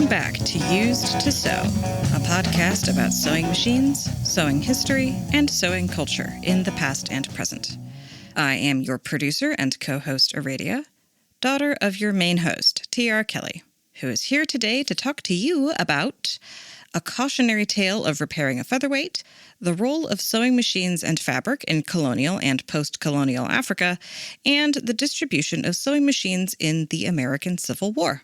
Welcome back to Used to Sew, a podcast about sewing machines, sewing history, and sewing culture in the past and present. I am your producer and co-host Aradia, daughter of your main host, T.R. Kelly, who is here today to talk to you about a cautionary tale of repairing a featherweight, the role of sewing machines and fabric in colonial and post-colonial Africa, and the distribution of sewing machines in the American Civil War.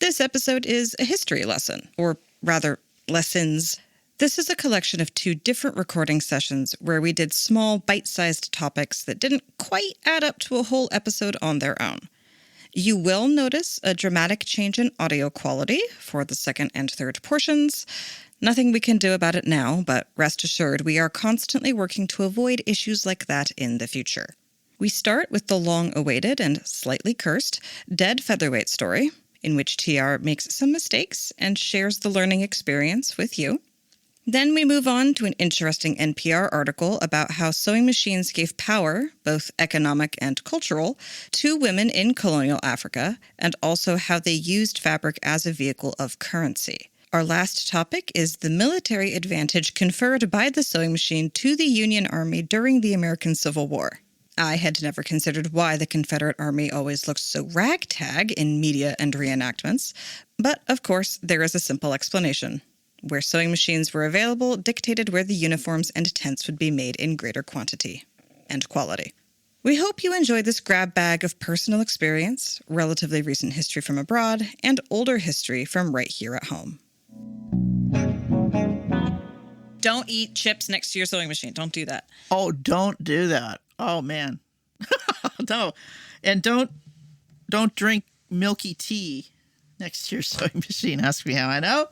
This episode is a history lesson, or rather, lessons. This is a collection of 2 different recording sessions where we did small, bite-sized topics that didn't quite add up to a whole episode on their own. You will notice a dramatic change in audio quality for the second and third portions. Nothing we can do about it now, but rest assured we are constantly working to avoid issues like that in the future. We start with the long-awaited and slightly cursed dead featherweight story, in which TR makes some mistakes and shares the learning experience with you. Then we move on to an interesting NPR article about how sewing machines gave power, both economic and cultural, to women in colonial Africa, and also how they used fabric as a vehicle of currency. Our last topic is the military advantage conferred by the sewing machine to the Union Army during the American Civil War. I had never considered why the Confederate Army always looked so ragtag in media and reenactments, but of course there is a simple explanation. Where sewing machines were available dictated where the uniforms and tents would be made in greater quantity and quality. We hope you enjoy this grab bag of personal experience, relatively recent history from abroad, and older history from right here at home. Don't eat chips next to your sewing machine. Don't do that. Oh, don't do that. Oh, man. No. And don't drink milky tea next to your sewing machine. Ask me how I know.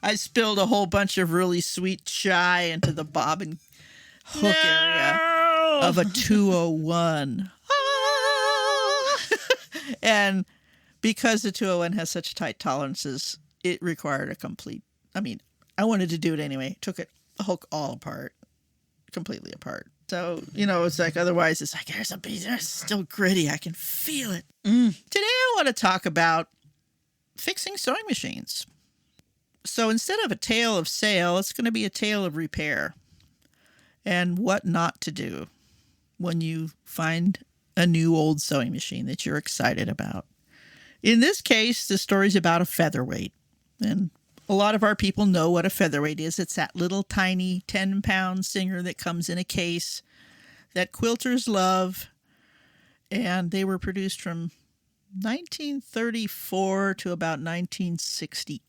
I spilled a whole bunch of really sweet chai into the bob and hook area of a 201. And because the 201 has such tight tolerances, it required a complete, I wanted to do it anyway. Took it, hook all apart, completely apart. So, it's like, otherwise it's like, there's a piece, it's still gritty. I can feel it. Today I want to talk about fixing sewing machines. So instead of a tale of sale, it's going to be a tale of repair and what not to do when you find a new old sewing machine that you're excited about. In this case, the story's about a featherweight. And a lot of our people know what a featherweight is. It's that little tiny 10-pound singer that comes in a case that quilters love. And they were produced from 1934 to about 1968.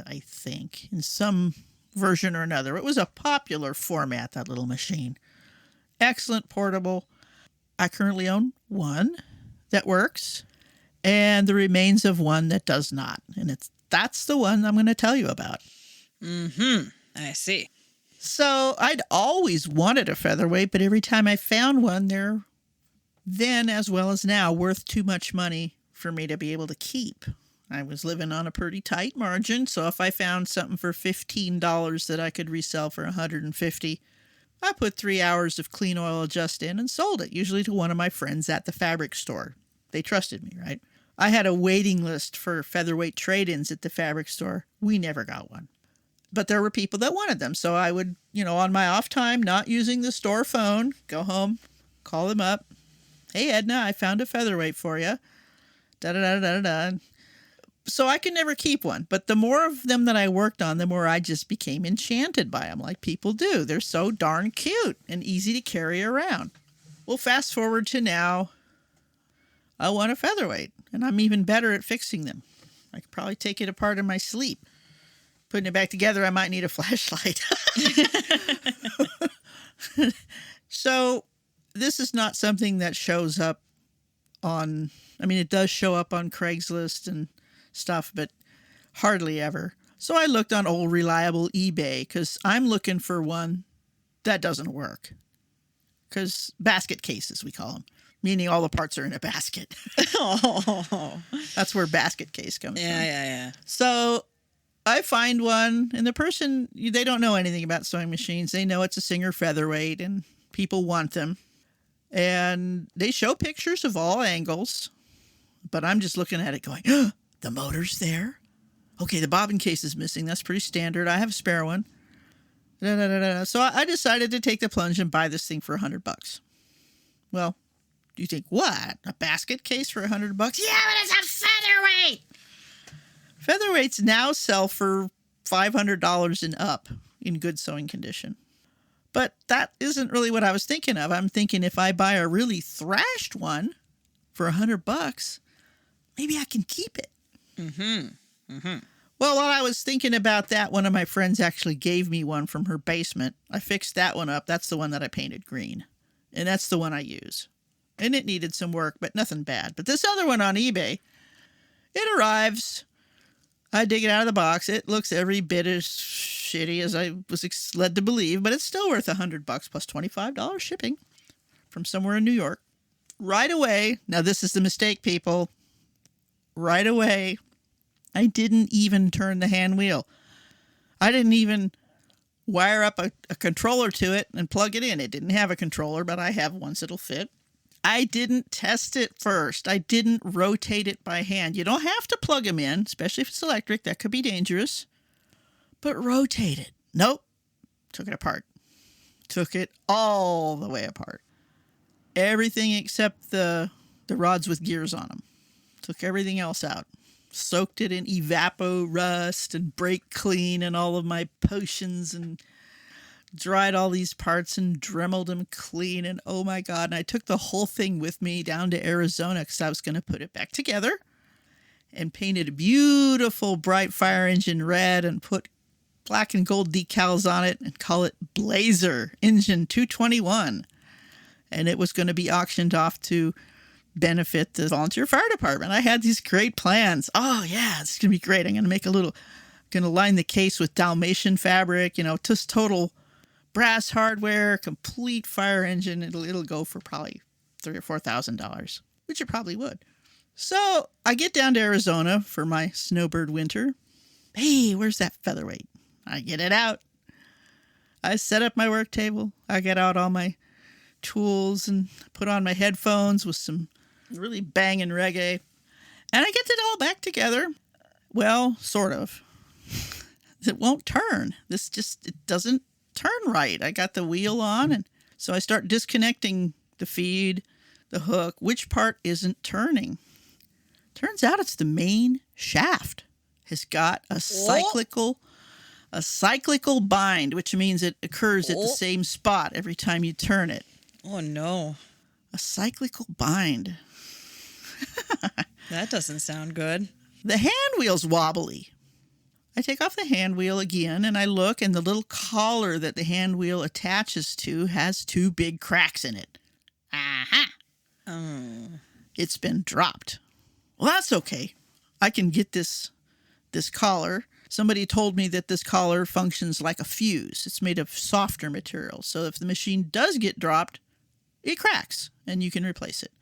I think, in some version or another. It was a popular format, that little machine. Excellent portable. I currently own one that works and the remains of one that does not. And that's the one I'm going to tell you about. I see. So I'd always wanted a featherweight, but every time I found one, they're then as well as now worth too much money for me to be able to keep. I was living on a pretty tight margin, so if I found something for $15 that I could resell for $150, I put 3 hours of clean oil adjust in and sold it, usually to one of my friends at the fabric store. They trusted me, right? I had a waiting list for featherweight trade-ins at the fabric store. We never got one. But there were people that wanted them, so I would, on my off time, not using the store phone, go home, call them up. Hey, Edna, I found a featherweight for you. Da-da-da-da-da-da. So I could never keep one, but the more of them that I worked on, the more I just became enchanted by them, like people do. They're so darn cute and easy to carry around. Well, fast forward to now, I want a featherweight, and I'm even better at fixing them. I could probably take it apart in my sleep. Putting it back together, I might need a flashlight. So this is not something that shows up on, it does show up on Craigslist and stuff, but hardly ever. So I looked on old reliable eBay because I'm looking for one that doesn't work. Because basket cases, we call them, meaning all the parts are in a basket. Oh. That's where basket case comes from. Yeah. So I find one, and the person, they don't know anything about sewing machines. They know it's a Singer featherweight and people want them. And they show pictures of all angles, but I'm just looking at it going, oh, the motor's there. Okay, the bobbin case is missing. That's pretty standard. I have a spare one. So I decided to take the plunge and buy this thing for $100. Well, you think, what? A basket case for $100? Yeah, but it's a featherweight. Featherweights now sell for $500 and up in good sewing condition. But that isn't really what I was thinking of. I'm thinking if I buy a really thrashed one for $100, maybe I can keep it. Well, while I was thinking about that, one of my friends actually gave me one from her basement. I fixed that one up. That's the one that I painted green. And that's the one I use. And it needed some work, but nothing bad. But this other one on eBay, it arrives. I dig it out of the box. It looks every bit as shitty as I was led to believe, but it's still worth $100 plus $25 shipping from somewhere in New York. Right away, now this is the mistake, people. Right away, I didn't even turn the hand wheel. I didn't even wire up a controller to it and plug it in. It didn't have a controller, but I have one that'll fit. I didn't test it first. I didn't rotate it by hand. You don't have to plug them in, especially if it's electric. That could be dangerous. But rotate it. Nope. Took it apart. Took it all the way apart. Everything except the rods with gears on them. Took everything else out. Soaked it in Evapo Rust and Brake Clean and all of my potions and dried all these parts and dremeled them clean. And oh my God. And I took the whole thing with me down to Arizona because I was going to put it back together and painted a beautiful bright fire engine red and put black and gold decals on it and call it Blazer Engine 221. And it was going to be auctioned off to benefit the volunteer fire department. I had these great plans. Oh yeah, it's going to be great. I'm going to line the case with Dalmatian fabric, just total brass hardware, complete fire engine. It'll go for probably $3,000 or $4,000, which it probably would. So I get down to Arizona for my snowbird winter. Hey, where's that featherweight? I get it out. I set up my work table. I get out all my tools and put on my headphones with some really banging reggae. And I get it all back together. Well, sort of. It won't turn. It doesn't turn right. I got the wheel on, and so I start disconnecting the feed, the hook. Which part isn't turning? Turns out it's the main shaft. Has got a cyclical bind, which means it occurs at the same spot every time you turn it. Oh no. A cyclical bind. That doesn't sound good. The hand wheel's wobbly. I take off the hand wheel again and I look, and the little collar that the hand wheel attaches to has 2 big cracks in it. Aha! It's been dropped. Well, that's okay. I can get this collar. Somebody told me that this collar functions like a fuse. It's made of softer material. So if the machine does get dropped, it cracks and you can replace it.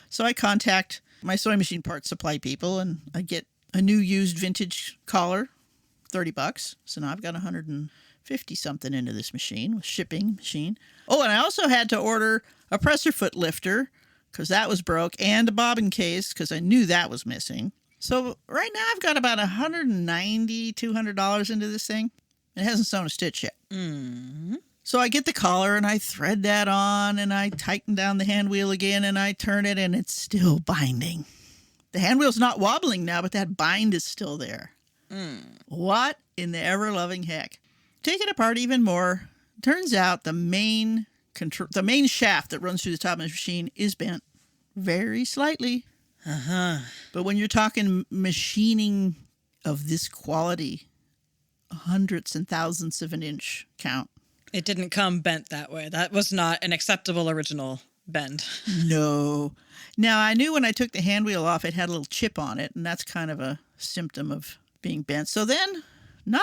So I contact my sewing machine parts supply people and I get a new used vintage collar, $30. So now I've got 150 something into this machine with shipping machine. Oh, and I also had to order a presser foot lifter because that was broke, and a bobbin case because I knew that was missing. So right now I've got about $190, $200 into this thing. It hasn't sewn a stitch yet. Mm-hmm. So I get the collar and I thread that on and I tighten down the hand wheel again and I turn it and it's still binding. The hand wheel's not wobbling now, but that bind is still there. What in the ever-loving heck? Take it apart even more. Turns out the main shaft that runs through the top of the machine is bent very slightly. But when you're talking machining of this quality, hundredths and thousandths of an inch count. It didn't come bent that way. That was not an acceptable original bend. No. Now, I knew when I took the hand wheel off, it had a little chip on it, and that's kind of a symptom of being bent. So then, now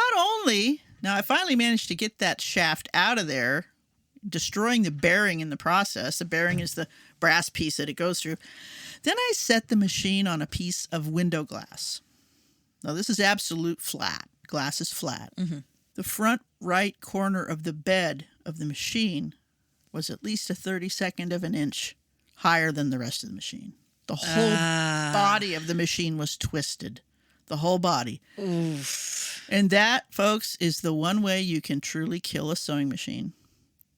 I finally managed to get that shaft out of there, destroying the bearing in the process. The bearing is the brass piece that it goes through. Then I set the machine on a piece of window glass. Now, this is absolute flat. Glass is flat. Mm-hmm. The front right corner of the bed of the machine was at least a 32nd of an inch higher than the rest of the machine. The whole body of the machine was twisted. the whole body. Oof. And that, folks, is the one way you can truly kill a sewing machine.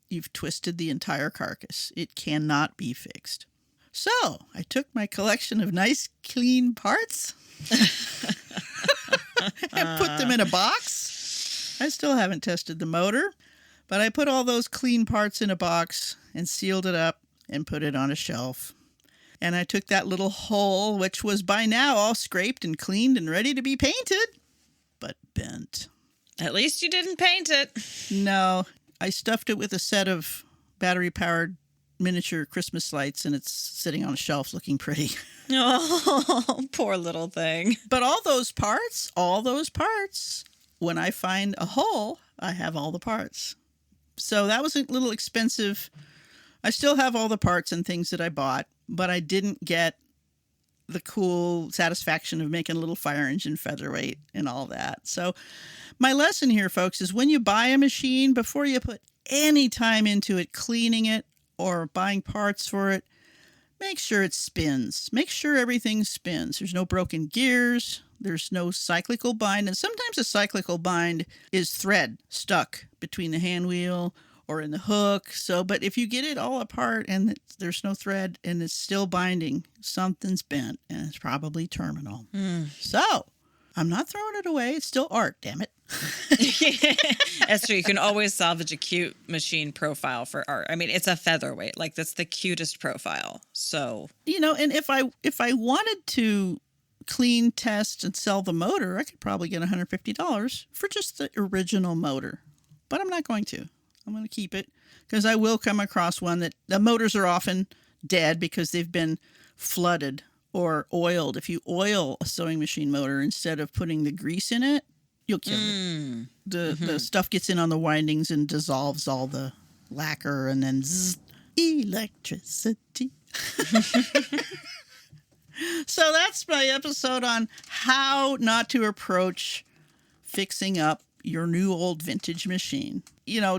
You've twisted the entire carcass. It cannot be fixed. So I took my collection of nice, clean parts and put them in a box. I still haven't tested the motor, but I put all those clean parts in a box and sealed it up and put it on a shelf. And I took that little hole, which was by now all scraped and cleaned and ready to be painted, but bent. At least you didn't paint it. No, I stuffed it with a set of battery-powered miniature Christmas lights, and it's sitting on a shelf looking pretty. Oh, poor little thing. But all those parts, when I find a hole, I have all the parts. So that was a little expensive. I still have all the parts and things that I bought, but I didn't get the cool satisfaction of making a little fire engine featherweight and all that. So my lesson here, folks, is when you buy a machine, before you put any time into it, cleaning it or buying parts for it, make sure it spins. Make sure everything spins. There's no broken gears. There's no cyclical bind. And sometimes a cyclical bind is thread stuck between the hand wheel or in the hook. But if you get it all apart and there's no thread and it's still binding, something's bent and it's probably terminal. So I'm not throwing it away. It's still art, damn it. That's true. You can always salvage a cute machine profile for art. I mean, it's a featherweight. Like, that's the cutest profile. So, and if I wanted to clean, test, and sell the motor, I could probably get $150 for just the original motor. But I'm not going to. I'm going to keep it because I will come across one that the motors are often dead because they've been flooded or oiled. If you oil a sewing machine motor instead of putting the grease in it, you'll kill it. The stuff gets in on the windings and dissolves all the lacquer, and then zzz, electricity. So that's my episode on how not to approach fixing up your new old vintage machine.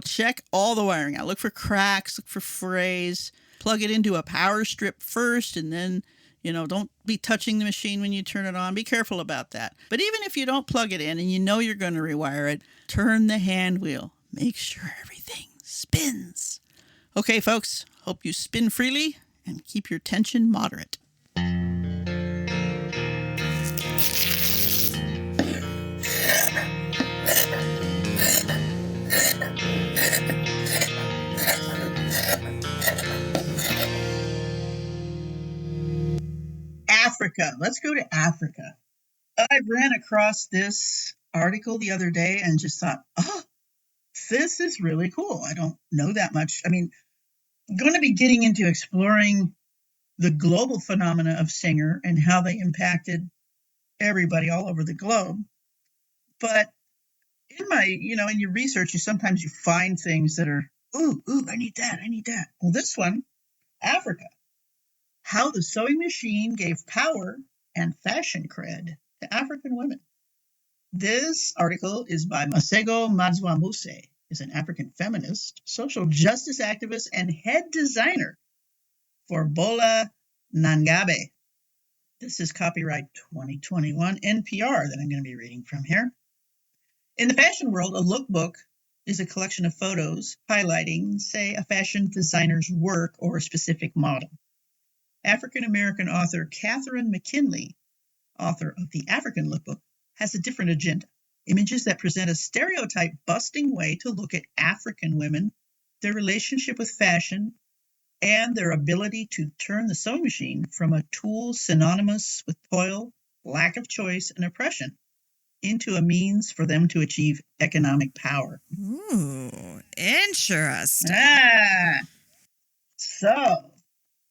Check all the wiring out. Look for cracks, look for frays, plug it into a power strip first, and then, don't be touching the machine when you turn it on. Be careful about that. But even if you don't plug it in and you know you're going to rewire it, turn the hand wheel. Make sure everything spins. Okay, folks, hope you spin freely and keep your tension moderate. Africa. Let's go to Africa. I ran across this article the other day and just thought, this is really cool. I don't know that much. I mean, I'm going to be getting into exploring the global phenomena of singer and how they impacted everybody all over the globe. But in in your research, sometimes you find things that are, ooh, I need that. Well, this one, Africa. How the sewing machine gave power and fashion cred to African women. This article is by Masego Madzwamuse, is an African feminist, social justice activist, and head designer for Bola Nangabe. This is copyright 2021 NPR that I'm going to be reading from here. In the fashion world, a lookbook is a collection of photos highlighting, say, a fashion designer's work or a specific model. African-American author Catherine McKinley, author of The African Lookbook, has a different agenda. Images that present a stereotype-busting way to look at African women, their relationship with fashion, and their ability to turn the sewing machine from a tool synonymous with toil, lack of choice, and oppression into a means for them to achieve economic power. Ooh, interesting. So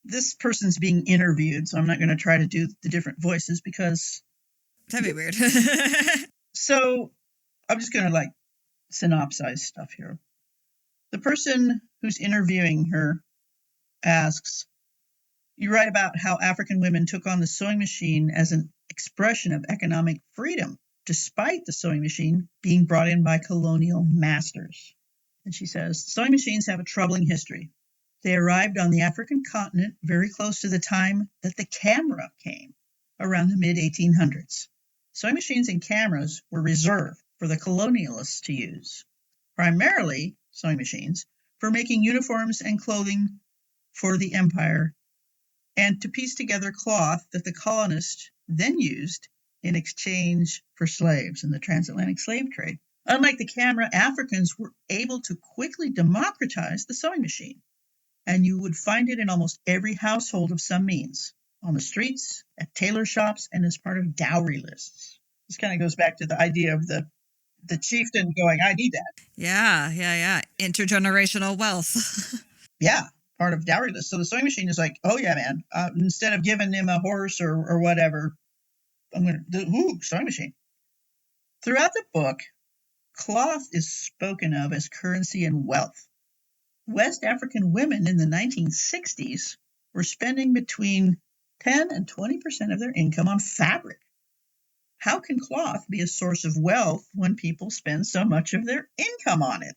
this person's being interviewed, so I'm not going to try to do the different voices because that'd be weird. So I'm just going to synopsize stuff here. The person who's interviewing her asks, you write about how African women took on the sewing machine as an expression of economic freedom, despite the sewing machine being brought in by colonial masters. And she says, sewing machines have a troubling history. They arrived on the African continent very close to the time that the camera came, around the mid-1800s. Sewing machines and cameras were reserved for the colonialists to use, primarily sewing machines for making uniforms and clothing for the empire and to piece together cloth that the colonists then used in exchange for slaves in the transatlantic slave trade. Unlike the camera, Africans were able to quickly democratize the sewing machine, and you would find it in almost every household of some means, on the streets, at tailor shops, and as part of dowry lists. This kind of goes back to the idea of the chieftain going, I need that. Yeah. Intergenerational wealth. Yeah, part of dowry list. So the sewing machine is like, oh yeah, man, instead of giving him a horse or whatever, I'm going to do, sewing machine. Throughout the book, cloth is spoken of as currency and wealth. West African women in the 1960s were spending between 10 and 20% of their income on fabric. How can cloth be a source of wealth when people spend so much of their income on it?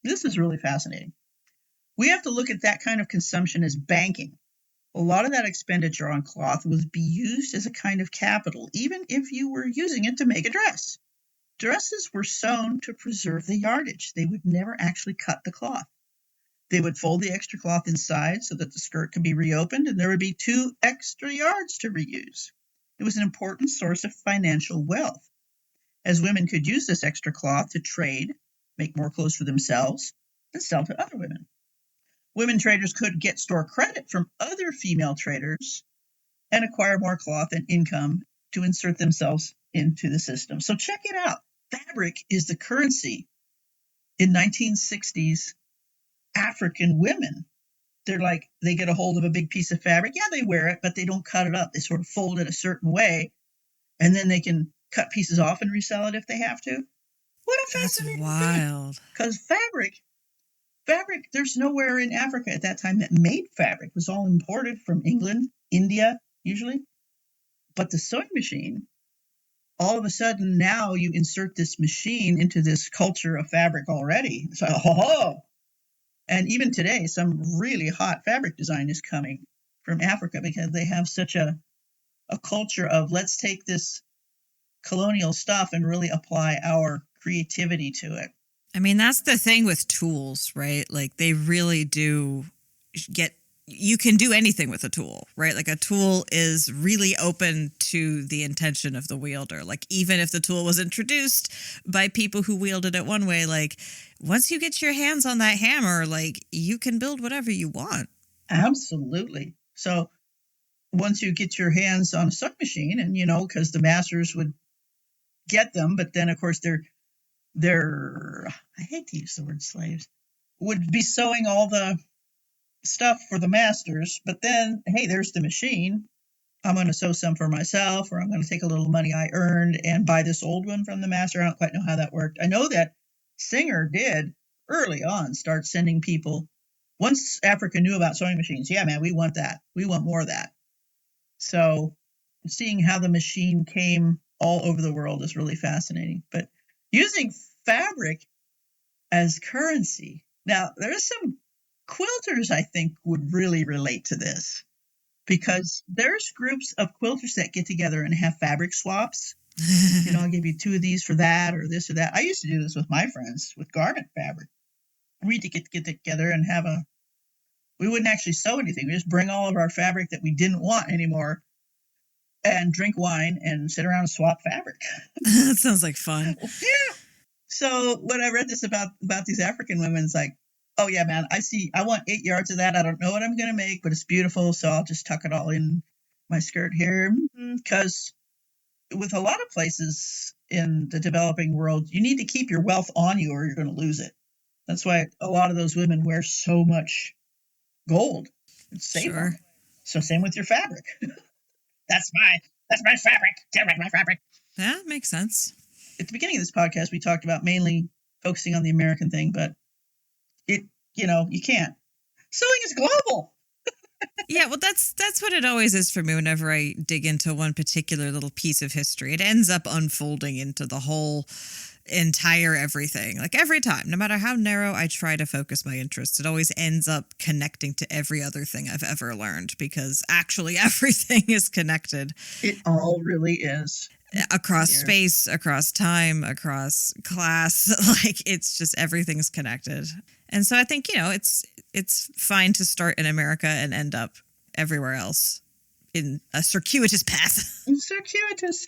This is really fascinating. We have to look at that kind of consumption as banking. A lot of that expenditure on cloth would be used as a kind of capital, even if you were using it to make a dress. Dresses were sewn to preserve the yardage. They would never actually cut the cloth. They would fold the extra cloth inside so that the skirt could be reopened, and there would be 2 extra yards to reuse. It was an important source of financial wealth, as women could use this extra cloth to trade, make more clothes for themselves, and sell to other women. Women traders could get store credit from other female traders and acquire more cloth and income to insert themselves into the system. So check it out. Fabric is the currency in 1960s African women. They're like, they get a hold of a big piece of fabric. Yeah, they wear it, but they don't cut it up. They sort of fold it a certain way, and then they can cut pieces off and resell it if they have to. What a fascinating That's wild. Because fabric, there's nowhere in Africa at that time that made fabric. It was all imported from England, India, usually. But the sewing machine, all of a sudden, now you insert this machine into this culture of fabric already. So, and even today, some really hot fabric design is coming from Africa because they have such a culture of let's take this colonial stuff and really apply our creativity to it. I mean, that's the thing with tools, right? Like they really do you can do anything with a tool, right? Like a tool is really open to the intention of the wielder. Like even if the tool was introduced by people who wielded it one way, like once you get your hands on that hammer, like you can build whatever you want. Absolutely. So once you get your hands on a sewing machine, and because the masters would get them, but then of course they're I hate to use the word slaves, would be sewing all the stuff for the masters, but then, hey, there's the machine. I'm going to sew some for myself, or I'm going to take a little money I earned and buy this old one from the master. I don't quite know how that worked. I know that Singer did early on start sending people, once Africa knew about sewing machines, yeah, man, we want that. We want more of that. So seeing how the machine came all over the world is really fascinating. But using fabric as currency. Now, there's some quilters I think would really relate to this, because there's groups of quilters that get together and have fabric swaps. I'll give you 2 of these for that, or this or that. I used to do this with my friends with garment fabric. We'd get together and we wouldn't actually sew anything. We just bring all of our fabric that we didn't want anymore and drink wine and sit around and swap fabric. That sounds like fun. Yeah. So when I read this about these African women, it's like, oh yeah, man, I want 8 yards of that. I don't know what I'm going to make, but it's beautiful. So I'll just tuck it all in my skirt here. Because with a lot of places in the developing world, you need to keep your wealth on you or you're going to lose it. That's why a lot of those women wear so much gold. It's safer. Sure. So same with your fabric. That's my fabric. Get rid of my fabric. That makes sense. At the beginning of this podcast, we talked about mainly focusing on the American thing, but you can't. Sewing is global. Yeah, well, that's what it always is for me whenever I dig into one particular little piece of history. It ends up unfolding into the whole entire everything. Like every time, no matter how narrow I try to focus my interest, it always ends up connecting to every other thing I've ever learned, because actually everything is connected. It all really is. Across Yeah. space, across time, across class, like it's just everything's connected. And so I think, it's fine to start in America and end up everywhere else in a circuitous path. Circuitous.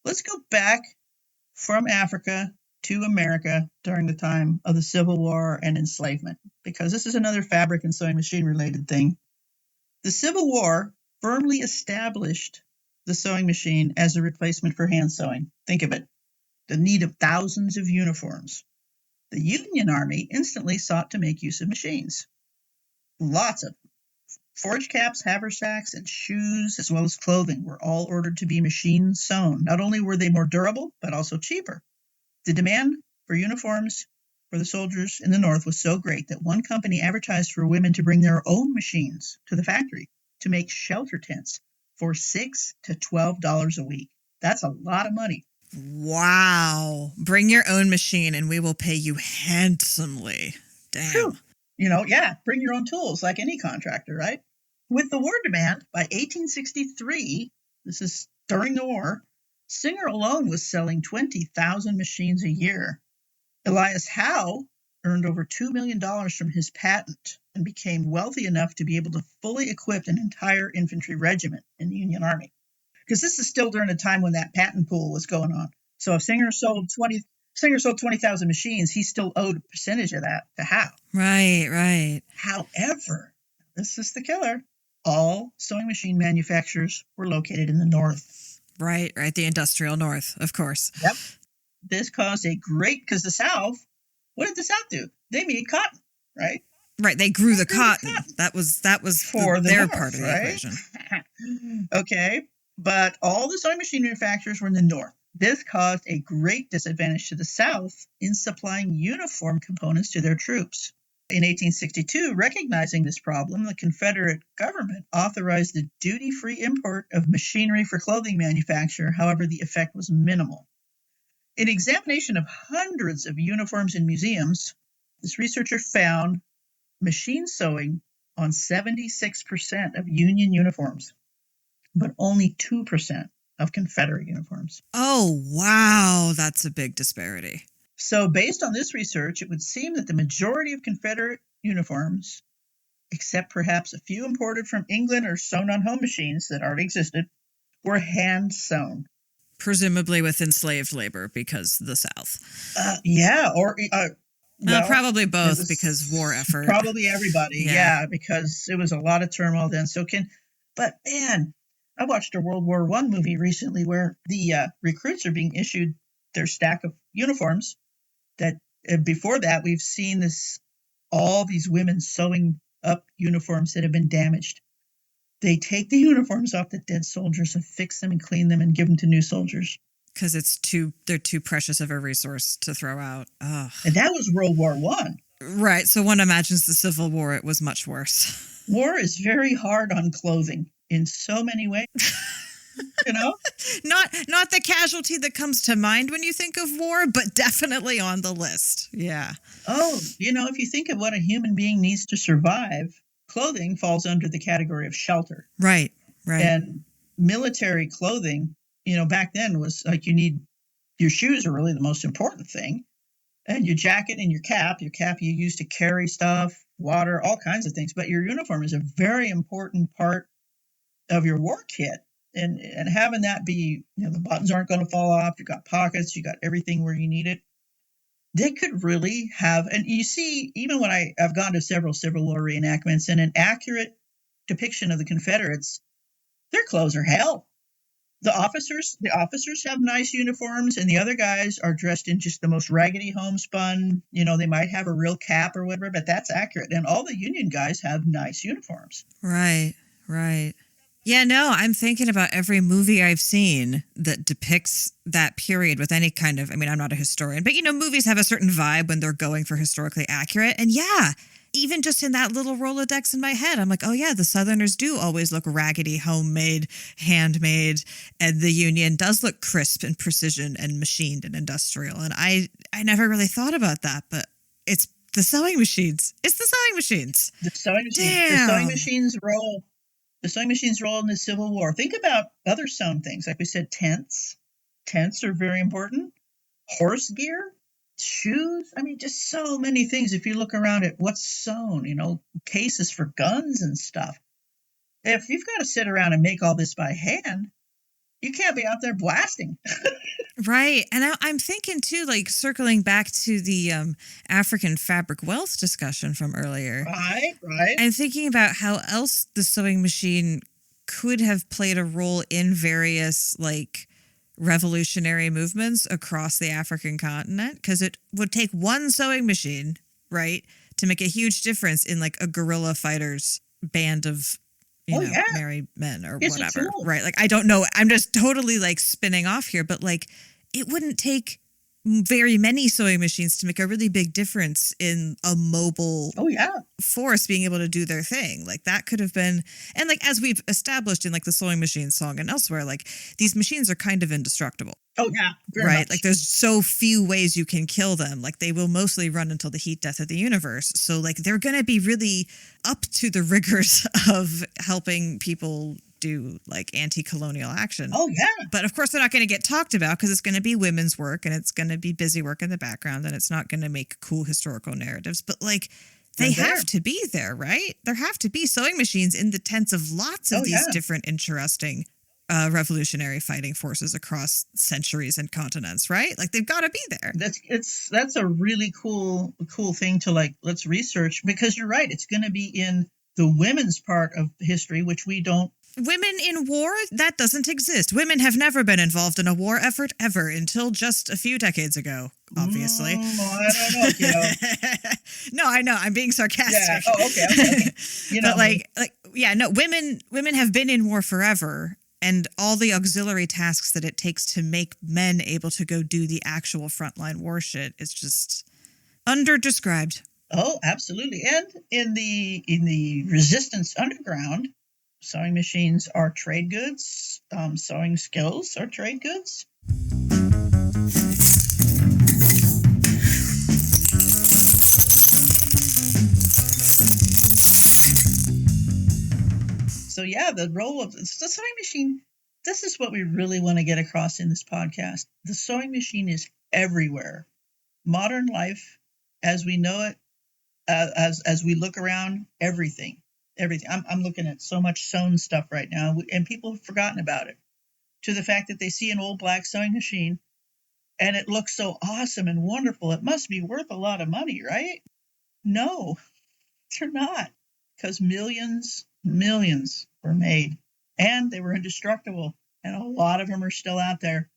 Let's go back from Africa to America during the time of the Civil War and enslavement, because this is another fabric and sewing machine related thing. The Civil War firmly established the sewing machine as a replacement for hand sewing. Think of it, the need of thousands of uniforms. The Union Army instantly sought to make use of machines. Lots of forage caps, haversacks, and shoes, as well as clothing, were all ordered to be machine sewn. Not only were they more durable, but also cheaper. The demand for uniforms for the soldiers in the North was so great that one company advertised for women to bring their own machines to the factory to make shelter tents for $6 to $12 a week. That's a lot of money. Wow. Bring your own machine and we will pay you handsomely. Damn. Whew. Bring your own tools like any contractor, right? With the war demand, by 1863, this is during the war, Singer alone was selling 20,000 machines a year. Elias Howe earned over $2 million from his patent and became wealthy enough to be able to fully equip an entire infantry regiment in the Union Army. Because this is still during a time when that patent pool was going on. So if Singer sold 20,000 machines, he still owed a percentage of that to Howe. Right. However, this is the killer. All sewing machine manufacturers were located in the North. Right. The industrial North, of course. Yep. This caused because the South, what did the South do? They made cotton, right? Right. They grew the cotton. That was for their North, part of the equation. Okay. But all the sewing machine manufacturers were in the North. This caused a great disadvantage to the South in supplying uniform components to their troops. In 1862, recognizing this problem, the Confederate government authorized the duty-free import of machinery for clothing manufacture. However, the effect was minimal. In examination of hundreds of uniforms in museums, this researcher found machine sewing on 76% of Union uniforms, but only 2% of Confederate uniforms. Oh, wow. That's a big disparity. So based on this research, it would seem that the majority of Confederate uniforms, except perhaps a few imported from England or sewn on home machines that already existed, were hand sewn. Presumably with enslaved labor, because the South. Probably both, because war effort. Probably everybody, because it was a lot of turmoil then. But man, I watched a World War I movie recently where the recruits are being issued their stack of uniforms. That before that, we've seen all these women sewing up uniforms that have been damaged. They take the uniforms off the dead soldiers and fix them and clean them and give them to new soldiers. Because they're too precious of a resource to throw out. Ugh. And that was World War I. Right. So one imagines the Civil War, it was much worse. War is very hard on clothing in so many ways. Not the casualty that comes to mind when you think of war, but definitely on the list. Yeah. Oh, if you think of what a human being needs to survive, clothing falls under the category of shelter. Right. And military clothing, back then was like your shoes are really the most important thing. And your jacket and your cap you use to carry stuff, water, all kinds of things. But your uniform is a very important part of your war kit. And having that be, the buttons aren't going to fall off. You got pockets, you got everything where you need it. They could really have, and you see, even when I've gone to several Civil War reenactments, and an accurate depiction of the Confederates, their clothes are hell. The officers have nice uniforms, and the other guys are dressed in just the most raggedy homespun. They might have a real cap or whatever, but that's accurate. And all the Union guys have nice uniforms. Right. Yeah, no, I'm thinking about every movie I've seen that depicts that period with any kind of, I mean, I'm not a historian, but movies have a certain vibe when they're going for historically accurate. And yeah, even just in that little Rolodex in my head, I'm like, oh yeah, the Southerners do always look raggedy, homemade, handmade, and the Union does look crisp and precision and machined and industrial. And I never really thought about that, but it's the sewing machines. It's the sewing machines. The sewing machines. Damn. The sewing machines role. The sewing machine's role in the Civil War. Think about other sewn things. Like we said, tents. Tents are very important. Horse gear, shoes. I mean, just so many things. If you look around at what's sewn, cases for guns and stuff. If you've got to sit around and make all this by hand, you can't be out there blasting. Right. And I'm thinking too, like circling back to the African fabric wealth discussion from earlier. Right. I'm thinking about how else the sewing machine could have played a role in various like revolutionary movements across the African continent, because it would take one sewing machine, right, to make a huge difference in like a guerrilla fighter's band of married men or It's whatever, right? Like, I don't know. I'm just totally like spinning off here, but like it wouldn't take very many sewing machines to make a really big difference in a mobile force being able to do their thing. Like that could have been, and like as we've established in like the sewing machine song and elsewhere, like these machines are kind of indestructible. Oh yeah, right. Much. Like there's so few ways you can kill them. Like they will mostly run until the heat death of the universe. So like they're going to be really up to the rigors of helping people do like anti-colonial action. Oh yeah. But of course they're not going to get talked about because it's going to be women's work and it's going to be busy work in the background and it's not going to make cool historical narratives. But like they have to be there, right? There have to be sewing machines in the tents of lots of these different interesting revolutionary fighting forces across centuries and continents, right? Like they've got to be there. That's a really cool thing to like, let's research, because you're right. It's going to be in the women's part of history, which we don't. Women in war, that doesn't exist. Women have never been involved in a war effort ever until just a few decades ago, obviously. I don't know. No, I know. I'm being sarcastic. Yeah. Oh, okay. But women have been in war forever. And all the auxiliary tasks that it takes to make men able to go do the actual frontline war shit is just under-described. Oh, absolutely. And in the resistance underground, sewing machines are trade goods. Sewing skills are trade goods. So yeah, the role of the sewing machine, this is what we really want to get across in this podcast. The sewing machine is everywhere. Modern life, as we know it, as we look around, everything. I'm looking at so much sewn stuff right now, and people have forgotten about it. To the fact that they see an old black sewing machine, and it looks so awesome and wonderful. It must be worth a lot of money, right? No, they're not, because millions were made, and they were indestructible, and a lot of them are still out there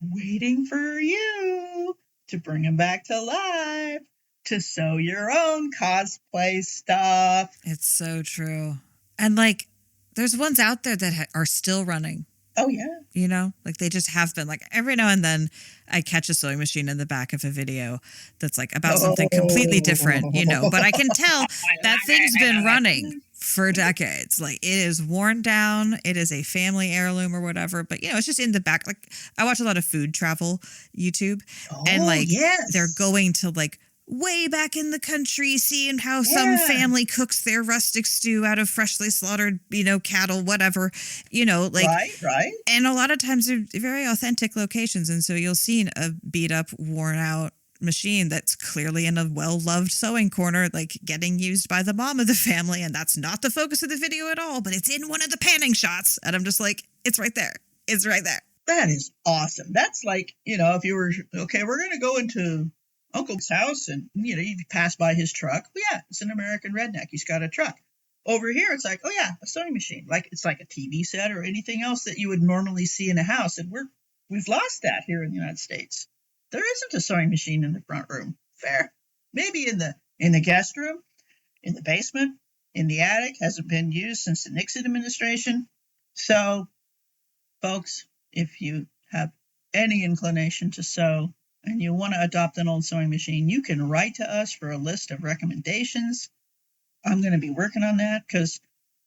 waiting for you to bring them back to life, to sew your own cosplay stuff. It's so true. And like there's ones out there that are still running. Oh yeah. Like they just have been. Like every now and then I catch a sewing machine in the back of a video that's like about something completely different, but I can tell that thing's been running for decades. Like it is worn down. It is a family heirloom or whatever, but it's just in the back. Like I watch a lot of food travel YouTube and they're going to like way back in the country, seeing how some family cooks their rustic stew out of freshly slaughtered, cattle, whatever, Right. And a lot of times they're very authentic locations. And so you'll see a beat up, worn out machine that's clearly in a well-loved sewing corner, like getting used by the mom of the family. And that's not the focus of the video at all, but it's in one of the panning shots. And I'm just like, it's right there. It's right there. That is awesome. That's like, if you were, okay, we're going to go into Uncle's house and, you pass by his truck. Well, yeah, it's an American redneck. He's got a truck. Over here, it's like, oh yeah, a sewing machine. Like it's like a TV set or anything else that you would normally see in a house. And we've lost that here in the United States. There isn't a sewing machine in the front room. Fair. Maybe in the guest room, in the basement, in the attic. Hasn't been used since the Nixon administration. So, folks, if you have any inclination to sew and you want to adopt an old sewing machine, you can write to us for a list of recommendations. I'm going to be working on that because,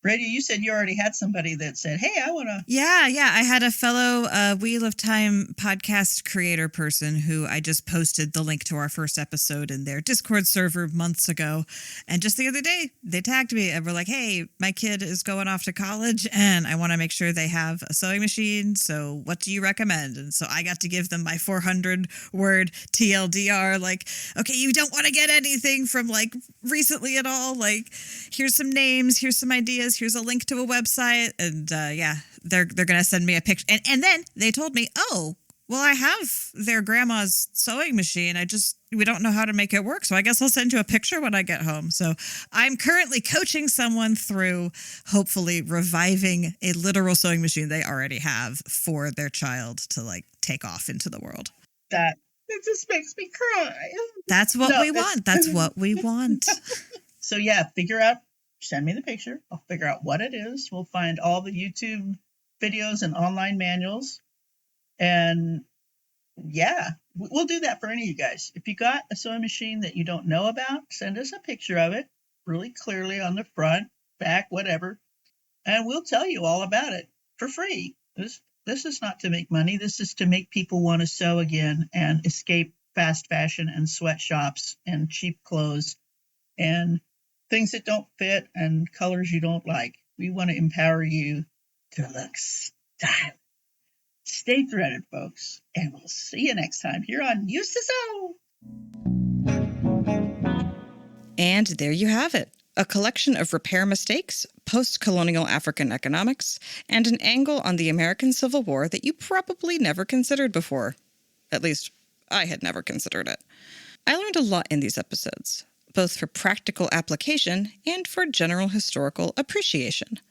Brady, you said you already had somebody that said, hey, I want to. Yeah. I had a fellow Wheel of Time podcast creator person who I just posted the link to our first episode in their Discord server months ago. And just the other day, they tagged me and were like, hey, my kid is going off to college and I want to make sure they have a sewing machine. So what do you recommend? And so I got to give them my 400-word TLDR, like, okay, you don't want to get anything from like recently at all. Like, here's some names, here's some ideas, here's a link to a website. And they're going to send me a picture. And then they told me, oh, well, I have their grandma's sewing machine. We don't know how to make it work. So I guess I'll send you a picture when I get home. So I'm currently coaching someone through hopefully reviving a literal sewing machine they already have for their child to like take off into the world. That just makes me cry. That's what we want. That's what we want. So yeah, send me the picture. I'll figure out what it is. We'll find all the YouTube videos and online manuals. And yeah, we'll do that for any of you guys. If you got a sewing machine that you don't know about, send us a picture of it really clearly on the front, back, whatever. And we'll tell you all about it for free. This is not to make money. This is to make people want to sew again and escape fast fashion and sweatshops and cheap clothes and things that don't fit and colors you don't like. We want to empower you to look stylish. Stay threaded, folks, and we'll see you next time here on Used to Sew. And there you have it. A collection of repair mistakes, post-colonial African economics, and an angle on the American Civil War that you probably never considered before. At least, I had never considered it. I learned a lot in these episodes, both for practical application and for general historical appreciation.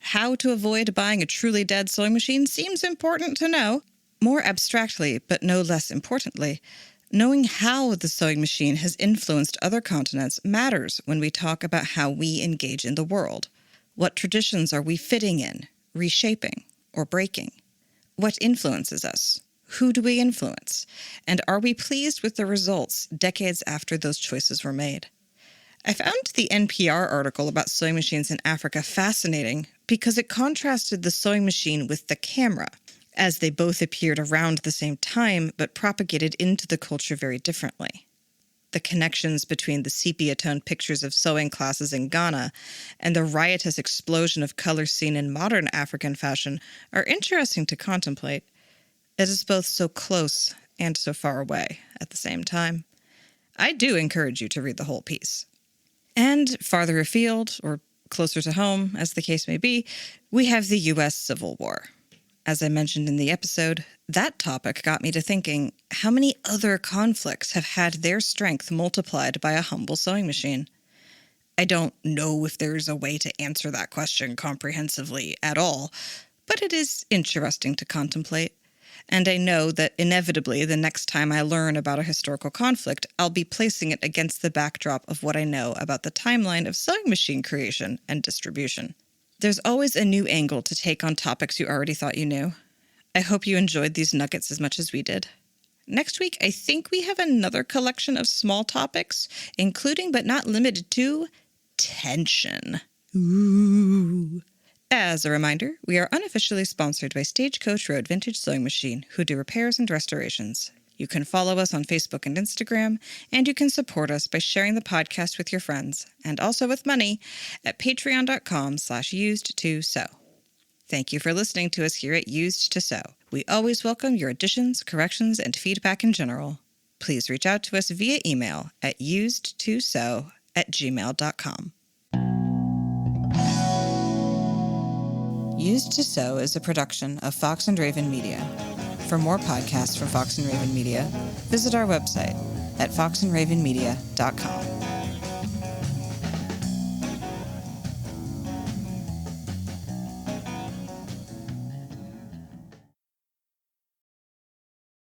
How to avoid buying a truly dead sewing machine seems important to know. More abstractly, but no less importantly, knowing how the sewing machine has influenced other continents matters when we talk about how we engage in the world. What traditions are we fitting in, reshaping, or breaking? What influences us? Who do we influence? And are we pleased with the results decades after those choices were made? I found the NPR article about sewing machines in Africa fascinating because it contrasted the sewing machine with the camera, as they both appeared around the same time but propagated into the culture very differently. The connections between the sepia-toned pictures of sewing classes in Ghana and the riotous explosion of color seen in modern African fashion are interesting to contemplate. It is both so close and so far away at the same time. I do encourage you to read the whole piece. And farther afield, or closer to home, as the case may be, we have the U.S. Civil War. As I mentioned in the episode, that topic got me to thinking, how many other conflicts have had their strength multiplied by a humble sewing machine? I don't know if there's a way to answer that question comprehensively at all, but it is interesting to contemplate. And I know that inevitably the next time I learn about a historical conflict, I'll be placing it against the backdrop of what I know about the timeline of sewing machine creation and distribution. There's always a new angle to take on topics you already thought you knew. I hope you enjoyed these nuggets as much as we did. Next week, I think we have another collection of small topics, including but not limited to tension. Ooh. As a reminder, we are unofficially sponsored by Stagecoach Road Vintage Sewing Machine, who do repairs and restorations. You can follow us on Facebook and Instagram, and you can support us by sharing the podcast with your friends, and also with money, at patreon.com/used2sew. Thank you for listening to us here at Used to Sew. We always welcome your additions, corrections, and feedback in general. Please reach out to us via email at used2sew@gmail.com. Used to Sew is a production of Fox and Raven Media. For more podcasts from Fox and Raven Media, visit our website at foxandravenmedia.com.